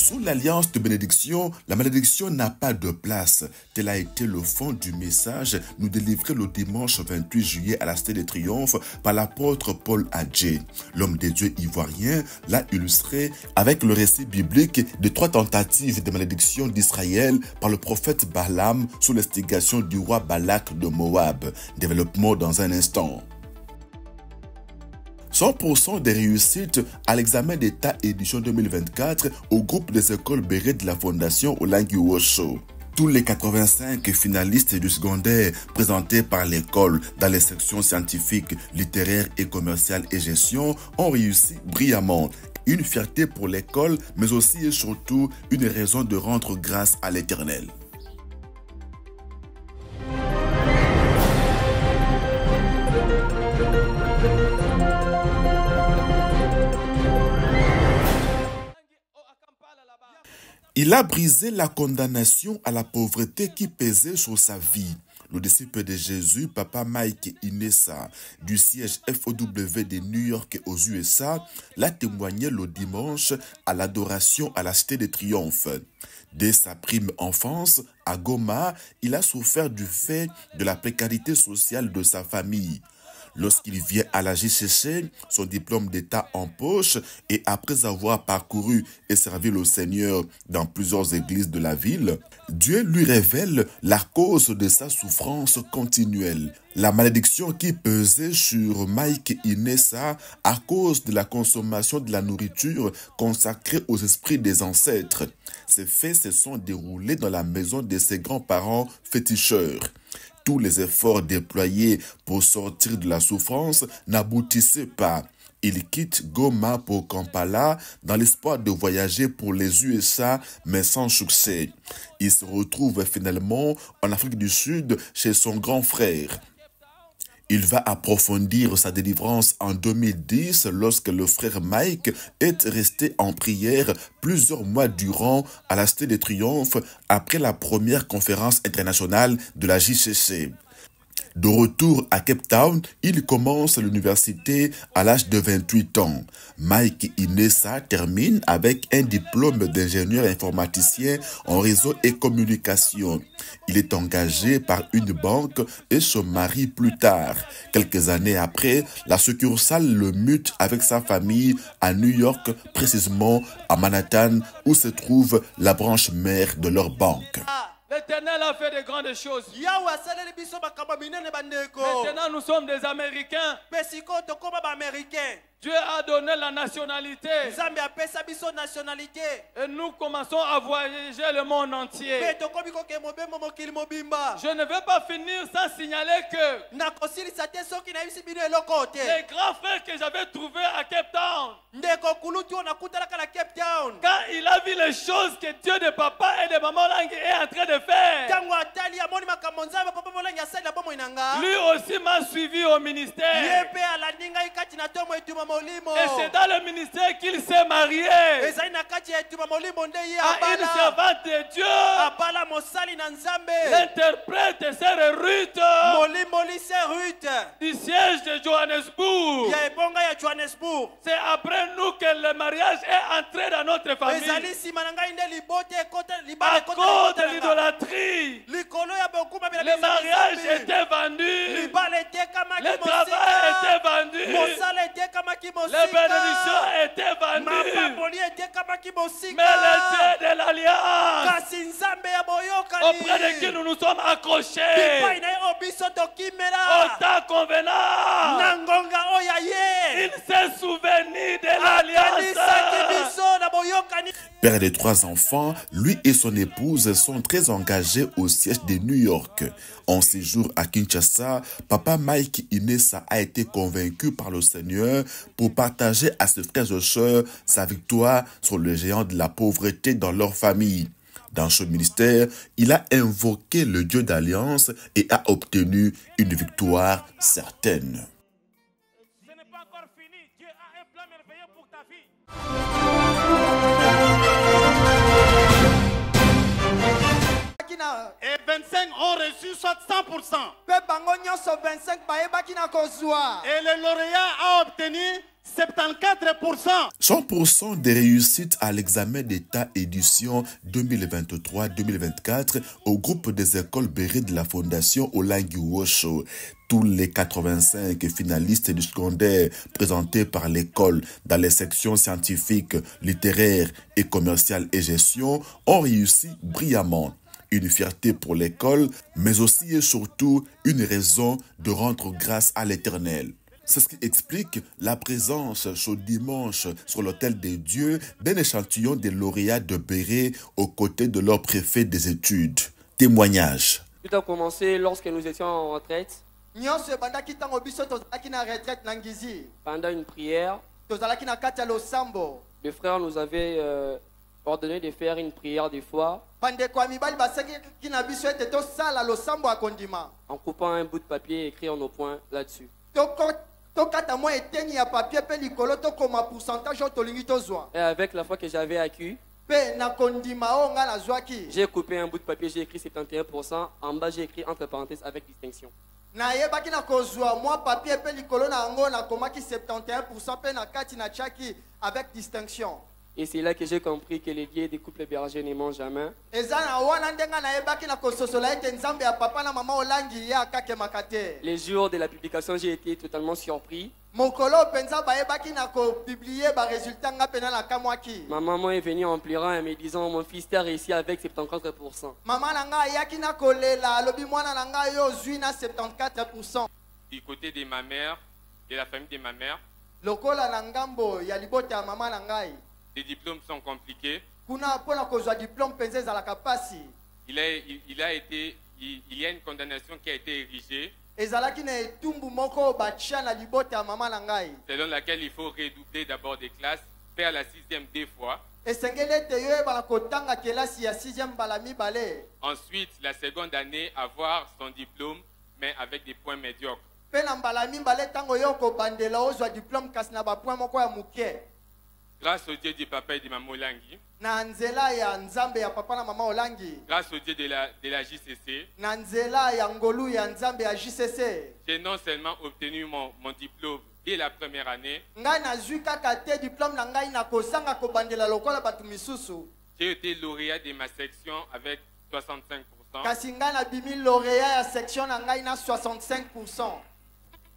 Sous l'alliance de bénédiction, la malédiction n'a pas de place. Tel a été le fond du message nous délivré le dimanche 28 juillet à la Cité des Triomphes par l'apôtre Paul Adjé. L'homme de Dieu ivoirien l'a illustré avec le récit biblique de 3 tentatives de malédiction d'Israël par le prophète Balaam sous l'instigation du roi Balak de Moab. Développement dans un instant. 100% des réussites à l'examen d'État édition 2024 au groupe des écoles Béret de la Fondation Olangi Osho. Tous les 85 finalistes du secondaire présentés par l'école dans les sections scientifiques, littéraires et commerciales et gestion ont réussi brillamment. Une fierté pour l'école, mais aussi et surtout une raison de rendre grâce à l'Éternel. Il a brisé la condamnation à la pauvreté qui pesait sur sa vie. Le disciple de Jésus, Papa Mike Inessa, du siège FOW de New York aux USA, l'a témoigné le dimanche à l'adoration à la Cité des Triomphes. Dès sa prime enfance, à Goma, il a souffert du fait de la précarité sociale de sa famille. Lorsqu'il vient à la JCC, son diplôme d'État en poche et après avoir parcouru et servi le Seigneur dans plusieurs églises de la ville, Dieu lui révèle la cause de sa souffrance continuelle. La malédiction qui pesait sur Mike Inessa à cause de la consommation de la nourriture consacrée aux esprits des ancêtres. Ces faits se sont déroulés dans la maison de ses grands-parents féticheurs. Tous les efforts déployés pour sortir de la souffrance n'aboutissaient pas. Il quitte Goma pour Kampala dans l'espoir de voyager pour les USA, mais sans succès. Il se retrouve finalement en Afrique du Sud chez son grand frère. Il va approfondir sa délivrance en 2010 lorsque le frère Mike est resté en prière plusieurs mois durant à la Cité des Triomphes après la première conférence internationale de la JCC. De retour à Cape Town, il commence l'université à l'âge de 28 ans. Mike Inessa termine avec un diplôme d'ingénieur informaticien en réseau et communication. Il est engagé par une banque et se marie plus tard. Quelques années après, la succursale le mute avec sa famille à New York, précisément à Manhattan, où se trouve la branche mère de leur banque. L'Éternel a fait de grandes choses. Maintenant, nous sommes des Américains. Dieu a donné la nationalité. Et nous commençons à voyager le monde entier. Je ne vais pas finir sans signaler que les grands frères que j'avais trouvés à Cape Town, quand il a vu les choses que Dieu de papa et de maman Langi est en train de faire, lui aussi m'a suivi au ministère. Et c'est dans le ministère qu'il s'est marié à une servante de Dieu. L'interprète, c'est Ruth du siège de Johannesburg. C'est après nous que le mariage est entré dans notre famille. À cause de l'idolâtrie, le mariage était vendu, le travail était vendu, les bénédictions étaient vendues. Mais le Dieu de l'Alliance, auprès de qui nous nous sommes accrochés, au temps convenant, il s'est souvenu de l'Alliance. Père de 3 enfants, lui et son épouse sont très engagés au siège de New York. En séjour à Kinshasa, Papa Mike Inessa a été convaincu par le Seigneur pour partager à ses frères et sœurs sa victoire sur le géant de la pauvreté dans leur famille. Dans ce ministère, il a invoqué le Dieu d'Alliance et a obtenu une victoire certaine. Ce n'est pas encore fini. Dieu a un plan merveilleux pour ta vie. Et 25 ont reçu soit 100%. Et le lauréat a obtenu 74%. 100% des réussites à l'examen d'État édition 2023-2024 au groupe des écoles Béré de la Fondation Olangi Wosho. Tous les 85 finalistes du secondaire présentés par l'école dans les sections scientifiques, littéraires et commerciales et gestion ont réussi brillamment. Une fierté pour l'école, mais aussi et surtout une raison de rendre grâce à l'Éternel. C'est ce qui explique la présence ce dimanche sur l'autel des dieux d'un échantillon des lauréats de Béré aux côtés de leur préfet des études. Témoignage. Tout a commencé lorsque nous étions en retraite. Pendant une prière, le frère nous avait ordonné de faire une prière des fois en coupant un bout de papier et écrire nos points là-dessus. Et avec la foi que j'avais acquis, j'ai coupé un bout de papier, j'ai écrit 71%. En bas, j'ai écrit entre parenthèses avec distinction. Et c'est là que j'ai compris que les liens des couples bergers ne mangent jamais. Les jours de la publication, j'ai été totalement surpris. Ma maman est venue en pleurant et me disant: mon fils t'a réussi avec 74%. Du côté de ma mère, de la famille de ma mère, les diplômes sont compliqués. Il y a une condamnation qui a été érigée, selon laquelle il faut redoubler d'abord des classes, faire la 6e 2 fois. Ensuite, la seconde année, avoir son diplôme, mais avec des points médiocres. Grâce au Dieu du papa et de maman Olangi, grâce au Dieu de la JCC, j'ai non seulement obtenu mon diplôme dès la première année, j'ai été lauréat de ma section avec 65%.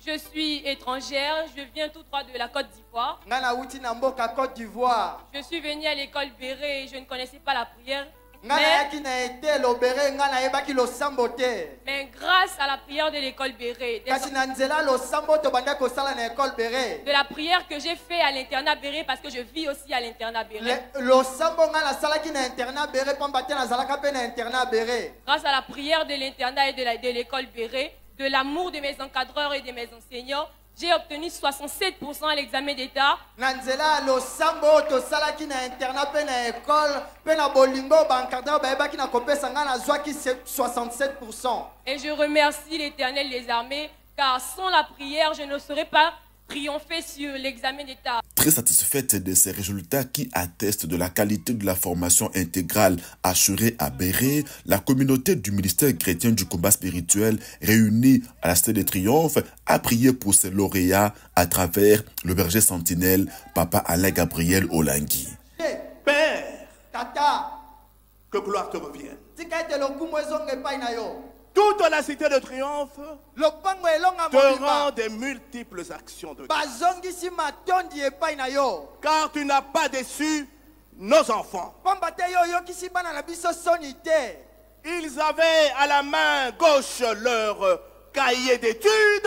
Je suis étrangère, je viens tout droit de la Côte d'Ivoire. Je suis venue à l'école Béré et je ne connaissais pas la prière. Mais grâce à la prière de l'école Béré, de la prière que j'ai fait à l'internat Béré, parce que je vis aussi à l'internat Béré. Grâce à la prière de l'internat et de l'école Béré, de l'amour de mes encadreurs et de mes enseignants, j'ai obtenu 67% à l'examen d'État. Et je remercie l'Éternel des armées, car sans la prière, je ne serais pas triompher sur l'examen d'État. Très satisfaite de ces résultats qui attestent de la qualité de la formation intégrale assurée à Béré, la communauté du ministère chrétien du combat spirituel réunie à la Cité de Triomphe a prié pour ses lauréats à travers le berger sentinelle Papa Alain Gabriel Olangi. Père, que gloire te revienne. Toute la Cité de Triomphe te rend des multiples actions de grâce. Car tu n'as pas déçu nos enfants. Ils avaient à la main gauche leur cahier d'études,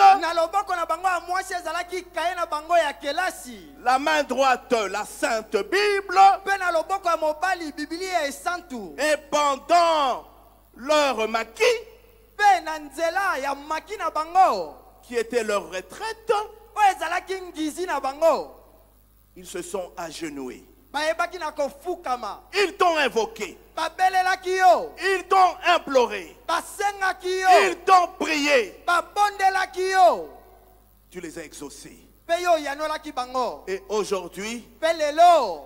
la main droite la Sainte Bible, et pendant leur maquis, qui était leur retraite, ils se sont agenouillés. Ils t'ont invoqué. Ils t'ont imploré. Ils t'ont prié. Tu les as exaucés. Et aujourd'hui,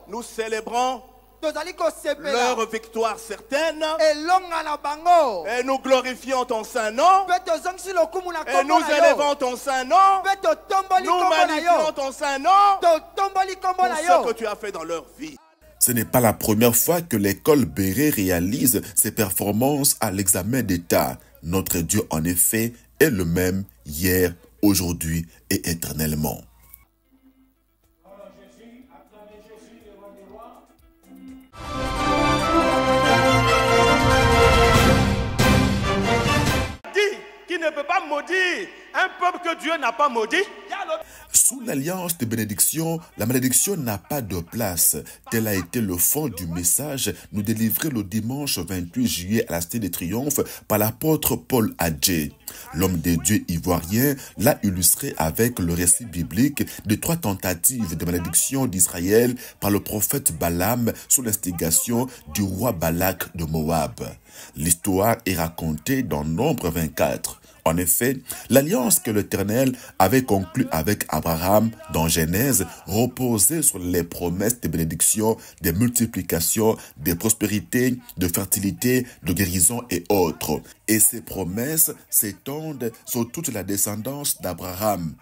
nous célébrons leur victoire certaine. Et nous glorifions ton saint nom. Et nous élevons ton saint nom. Nous magnifions ton saint nom pour ce que tu as fait dans leur vie. Ce n'est pas la première fois que l'école Béret réalise ses performances à l'examen d'État. Notre Dieu, en effet, est le même hier, aujourd'hui et éternellement. Qui ne peut pas maudire un peuple que Dieu n'a pas maudit. Sous l'alliance de bénédiction, la malédiction n'a pas de place. Tel a été le fond du message nous délivré le dimanche 28 juillet à la Cité de Triomphe par l'apôtre Paul Adjé. L'homme de Dieu ivoirien l'a illustré avec le récit biblique de 3 tentatives de malédiction d'Israël par le prophète Balaam sous l'instigation du roi Balak de Moab. L'histoire est racontée dans Nombre 24. En effet, l'alliance que l'Éternel avait conclue avec Abraham dans Genèse reposait sur les promesses de bénédiction, de multiplication, de prospérité, de fertilité, de guérison et autres. Et ces promesses s'étendent sur toute la descendance d'Abraham.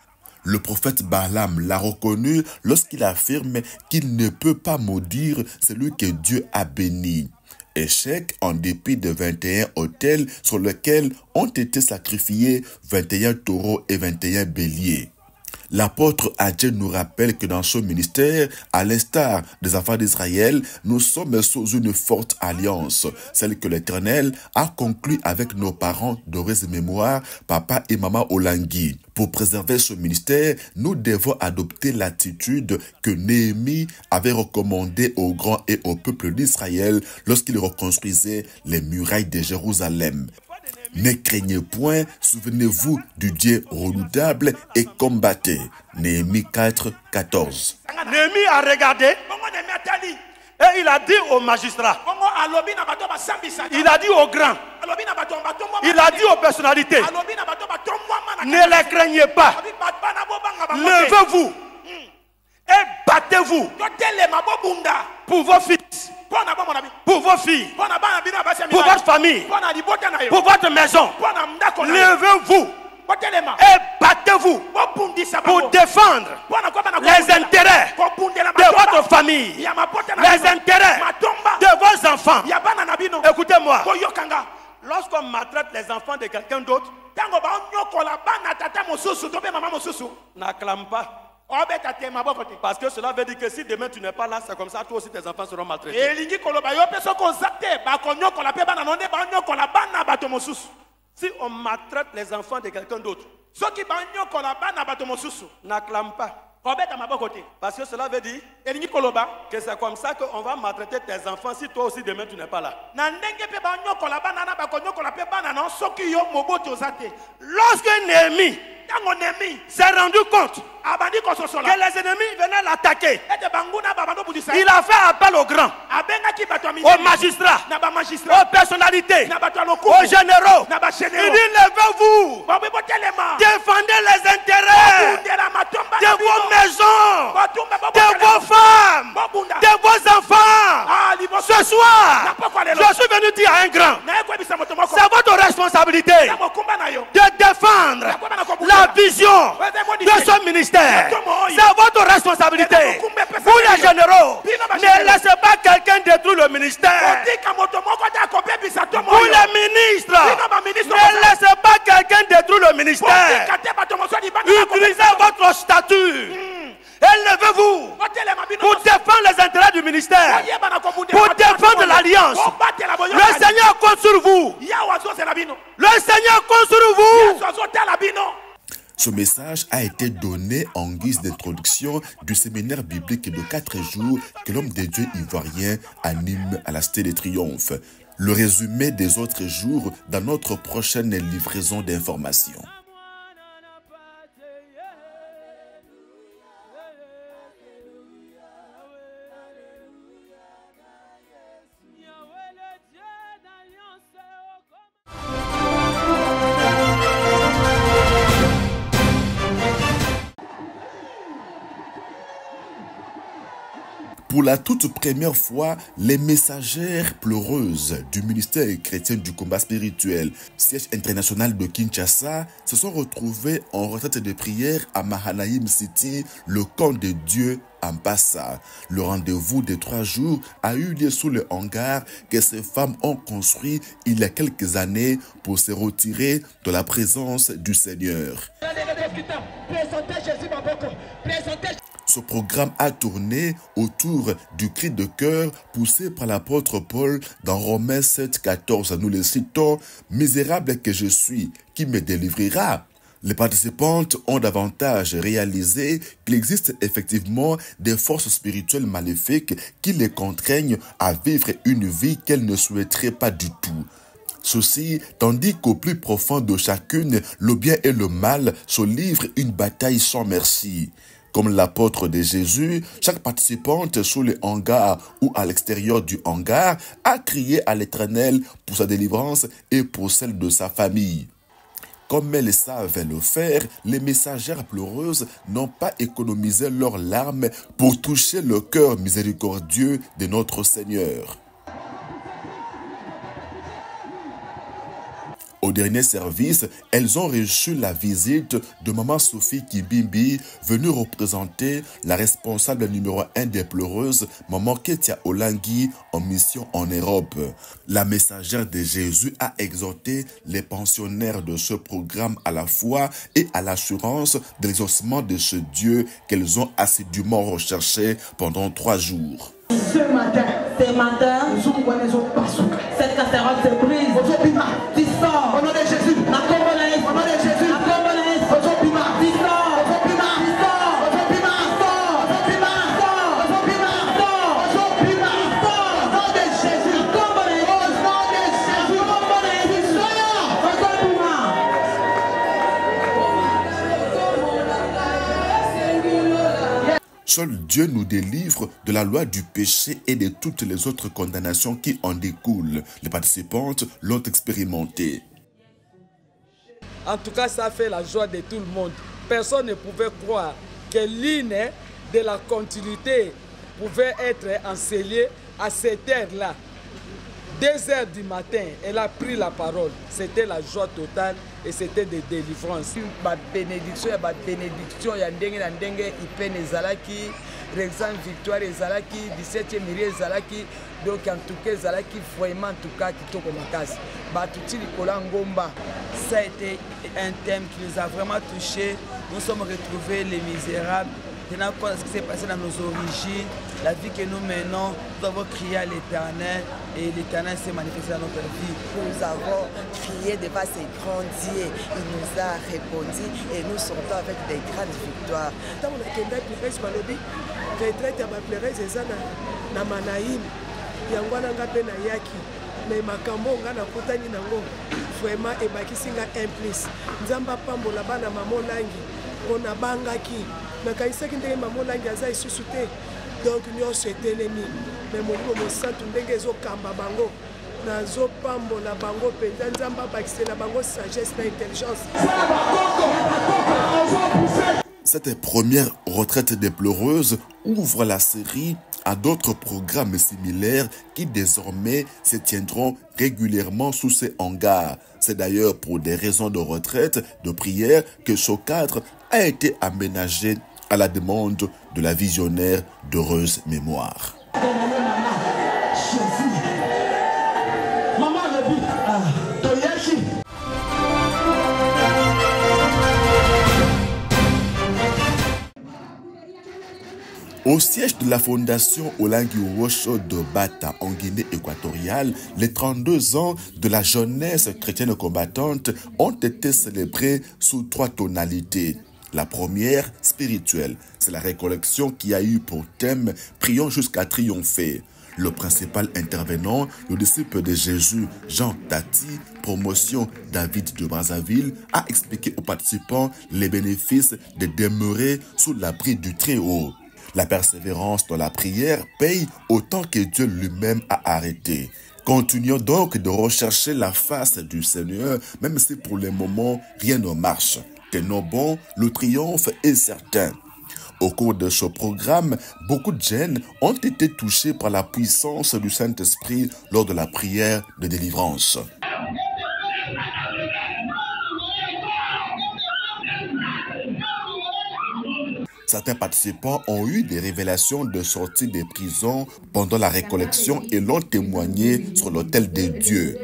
Le prophète Balaam l'a reconnu lorsqu'il affirme qu'il ne peut pas maudire celui que Dieu a béni. Échec en dépit de 21 autels sur lesquels ont été sacrifiés 21 taureaux et 21 béliers. L'apôtre Adjé nous rappelle que dans ce ministère, à l'instar des enfants d'Israël, nous sommes sous une forte alliance, celle que l'Éternel a conclue avec nos parents d'heureuse mémoire, papa et maman Olangui. Pour préserver ce ministère, nous devons adopter l'attitude que Néhémie avait recommandée aux grands et au peuple d'Israël lorsqu'il reconstruisait les murailles de Jérusalem. Ne craignez point, souvenez-vous du Dieu redoutable et combattez. Néhémie 4, 14. Néhémie a regardé et il a dit aux magistrats, il a dit aux grands, il a dit aux personnalités, ne les craignez pas, levez-vous et battez-vous pour vos fils, pour vos filles, pour votre famille, pour votre maison. Levez-vous et battez-vous pour défendre les intérêts de votre famille, les intérêts de vos enfants. Écoutez-moi, lorsqu'on maltraite les enfants de quelqu'un d'autre, n'acclame pas. Parce que cela veut dire que si demain tu n'es pas là, c'est comme ça, toi aussi tes enfants seront maltraités. Si on maltraite les enfants de quelqu'un d'autre, n'acclame pas. Parce que cela veut dire que c'est comme ça qu'on va maltraiter tes enfants si toi aussi demain tu n'es pas là. Lorsque Néhémie s'est rendu compte que les ennemis venaient l'attaquer, il a fait appel aux grands, aux magistrats, aux personnalités, aux généraux. Il dit levez-vous, défendez les intérêts de vos maisons, de vos femmes, de vos enfants. Ce soir, je suis venu dire à un grand, c'est votre responsabilité de défendre la vision de ce ministère. C'est votre responsabilité. Vous les généraux, ne laissez pas quelqu'un détruire le ministère. Vous les ministres, ne laissez pas quelqu'un détruire le ministère. Utilisez votre statut. Élevez-vous pour défendre les intérêts du ministère, pour défendre l'alliance. Le Seigneur compte sur vous. Le Seigneur compte sur vous. Ce message a été donné en guise d'introduction du séminaire biblique de 4 jours que l'homme de Dieu ivoirien anime à la Cité de Triomphe. Le résumé des autres jours dans notre prochaine livraison d'informations. Pour la toute première fois, les messagères pleureuses du ministère chrétien du combat spirituel, siège international de Kinshasa, se sont retrouvées en retraite de prière à Mahanaïm City, le camp de Dieu à Mbassa. Le rendez-vous de 3 jours a eu lieu sous le hangar que ces femmes ont construit il y a quelques années pour se retirer de la présence du Seigneur. Ce programme a tourné autour du cri de cœur poussé par l'apôtre Paul dans Romains 7,14. Nous le citons, « Misérable que je suis, qui me délivrera ?» Les participantes ont davantage réalisé qu'il existe effectivement des forces spirituelles maléfiques qui les contraignent à vivre une vie qu'elles ne souhaiteraient pas du tout. Ceci tandis qu'au plus profond de chacune, le bien et le mal se livrent une bataille sans merci. Comme l'apôtre de Jésus, chaque participante sous le hangar ou à l'extérieur du hangar a crié à l'Éternel pour sa délivrance et pour celle de sa famille. Comme elles savent le faire, les messagères pleureuses n'ont pas économisé leurs larmes pour toucher le cœur miséricordieux de notre Seigneur. Au dernier service, elles ont reçu la visite de Maman Sophie Kibimbi, venue représenter la responsable numéro 1 des pleureuses, Maman Ketia Olangui, en mission en Europe. La messagère de Jésus a exhorté les pensionnaires de ce programme à la foi et à l'assurance de l'exaucement de ce Dieu qu'elles ont assidûment recherché pendant 3 jours. Ce matin, cette casserole se brise. Tu sors. Au nom de Jésus. La Congolaise. Au nom de Jésus. La Congolaise. Tu sors. Tu sors. Tu Seul Dieu nous délivre de la loi du péché et de toutes les autres condamnations qui en découlent. Les participantes l'ont expérimenté. En tout cas, ça fait la joie de tout le monde. Personne ne pouvait croire que l'une de la continuité pouvait être enseignée à cette heure-là. 2 heures du matin, elle a pris la parole. C'était la joie totale et c'était des délivrances. Ma bénédiction, il y a ndenge ipene ezalaki, Rexan Victoire ezalaki, 17e mairie ezalaki, donc en tout cas ezalaki vraiment en tout cas kitoko makasi. Batuti likola ngomba. Ça a été un thème qui nous a vraiment touchés. Nous sommes retrouvés les misérables. Tenant compte de ce qui s'est passé dans nos origines, la vie que nous menons, nous avons crié à l'Éternel et l'Éternel s'est manifesté dans notre vie. Nous avons crié devant ses grands dieux, il nous a répondu et nous sortons avec des grandes victoires. mais makambo nga na kutani nango vraiment ebakisinga implice nzamba pambola bana mamolangi ona bangaki nakaisaki ndenge mamolangi aza isusu te donc nyonso etelemi mais molimo mosantu ndenge ezokamba bango nazopambola bango mpenza nzamba abakisela bango sagesse na intelligence. Cette première retraite des pleureuses ouvre la série à d'autres programmes similaires qui désormais se tiendront régulièrement sous ces hangars. C'est d'ailleurs pour des raisons de retraite, de prière, que ce cadre a été aménagé à la demande de la visionnaire d'heureuse mémoire. Au siège de la fondation Olangi Wosho de Bata en Guinée équatoriale, les 32 ans de la jeunesse chrétienne combattante ont été célébrés sous 3 tonalités. La première, spirituelle, c'est la récollection qui a eu pour thème « Prions jusqu'à triompher ». Le principal intervenant, le disciple de Jésus, Jean Tati, promotion David de Brazzaville, a expliqué aux participants les bénéfices de demeurer sous l'abri du Très-Haut. La persévérance dans la prière paye autant que Dieu lui-même a arrêté. Continuons donc de rechercher la face du Seigneur, même si pour le moment rien ne marche. Tenons bon, le triomphe est certain. Au cours de ce programme, beaucoup de jeunes ont été touchés par la puissance du Saint-Esprit lors de la prière de délivrance. Certains participants ont eu des révélations de sortie des prisons pendant la récollection et l'ont témoigné sur l'autel de Dieu.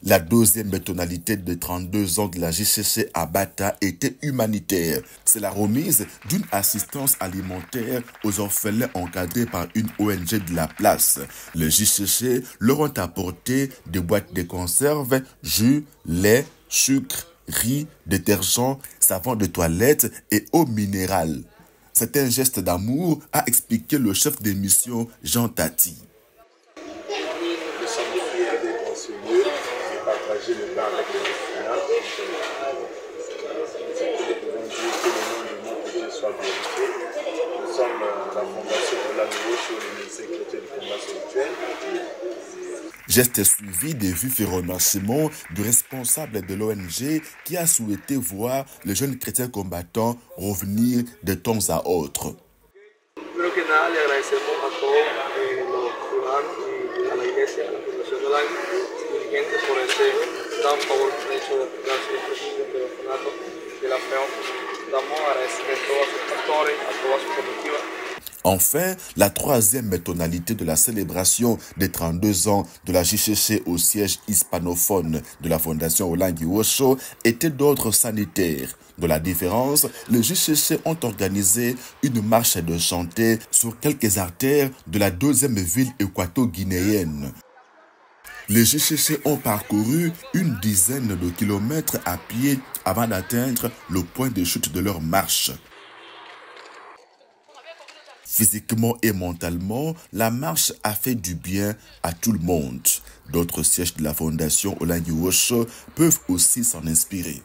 La deuxième tonalité de 32 ans de la JCC à Bata était humanitaire. C'est la remise d'une assistance alimentaire aux orphelins encadrés par une ONG de la place. Le JCC leur ont apporté des boîtes de conserve, jus, lait, sucre, riz, détergent, savon de toilette et eau minérale. C'est un geste d'amour, a expliqué le chef de mission Jean Tati. Nous sommes fiers d'être en ce lieu et partager le pain avec les orphelins. Nous Dieu que le nom de notre Dieu soit glorifié. Nous sommes la fondation de la Nouveau sur les lycées chrétiens du combat spirituel. Geste suivi des vifs remerciements du responsable de l'ONG qui a souhaité voir les jeunes chrétiens combattants revenir de temps à autre. Enfin, la troisième tonalité de la célébration des 32 ans de la JCC au siège hispanophone de la Fondation Olangi Osho était d'ordre sanitaire. De la différence, les JCC ont organisé une marche de santé sur quelques artères de la deuxième ville équato-guinéenne. Les JCC ont parcouru une dizaine de kilomètres à pied avant d'atteindre le point de chute de leur marche. Physiquement et mentalement, la marche a fait du bien à tout le monde. D'autres sièges de la Fondation Olangi Osho peuvent aussi s'en inspirer.